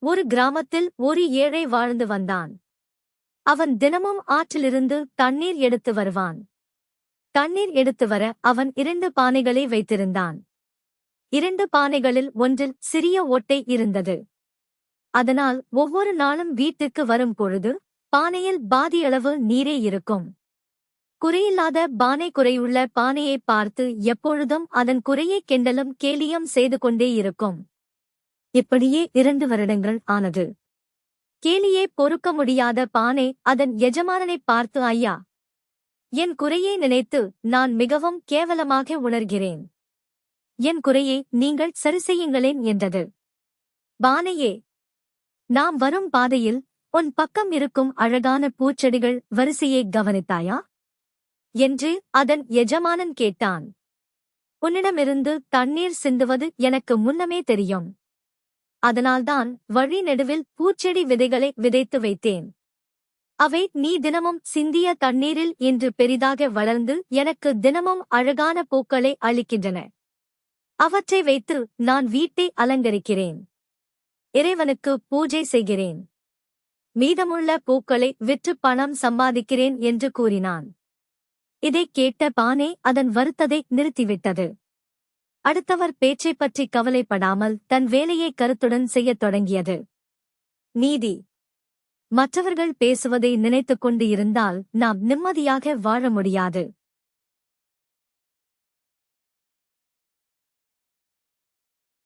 ஒரு கிராமத்தில் ஒரு ஏழை வாழ்ந்து வந்தான். அவன் தினமும் ஆற்றிலிருந்து தண்ணீர் எடுத்து வருவான். தண்ணீர் எடுத்து வர அவன் 2 பானைகளை வைத்திருந்தான். 2 பானைகளில் ஒன்றில் சிறிய ஓட்டை இருந்தது. அதனால் ஒவ்வொரு நாளும் வீட்டுக்கு வரும் பொழுது பானையில் பாதியளவு நீரே இருக்கும். குறையில்லாத பானை குறையுள்ள பானையைப் பார்த்து எப்பொழுதும் அதன் குறையை கிண்டலும் கேலியும் செய்து கொண்டே இருக்கும். இப்படியே 2 வருடங்கள் ஆனது. கேலியை பொறுக்க முடியாத பானை அதன் எஜமானனைப் பார்த்து, ஐயா, என் குறையை நினைத்து நான் மிகவும் கேவலமாக உணர்கிறேன். என் குறையை நீங்கள் சரிசெய்யுங்களேன் என்றது. பானையே, நாம் வரும் பாதையில் உன் பக்கம் இருக்கும் அழகான பூச்செடிகள் வரிசையை கவனித்தாயா என்று அதன் எஜமானன் கேட்டான். உன்னிடமிருந்து தண்ணீர் சிந்துவது எனக்கு முன்னமே தெரியும். அதனால்தான் வழி நெடுவில் பூச்செடி விதைகளை விதைத்து வைத்தேன். அவை நீ தினமும் சிந்திய தண்ணீரில் இன்று பெரிதாக வளர்ந்து எனக்கு தினமும் அழகான பூக்களை அளிக்கின்றன. அவற்றை வைத்து நான் வீட்டை அலங்கரிக்கிறேன். இறைவனுக்கு பூஜை செய்கிறேன். மீதமுள்ள பூக்களை விற்று பணம் சம்பாதிக்கிறேன் என்று கூறினான். இதைக் கேட்ட பானை அதன் வருத்ததை நிறுத்திவிட்டது. அடுத்தவர் பேச்சைப் பற்றி கவலைப்படாமல் தன் வேலையை கருத்துடன் செய்யத் தொடங்கியது. நீதி. மற்றவர்கள் பேசுவதை நினைத்துக் கொண்டு இருந்தால் நாம் நிம்மதியாக வாழ முடியாது.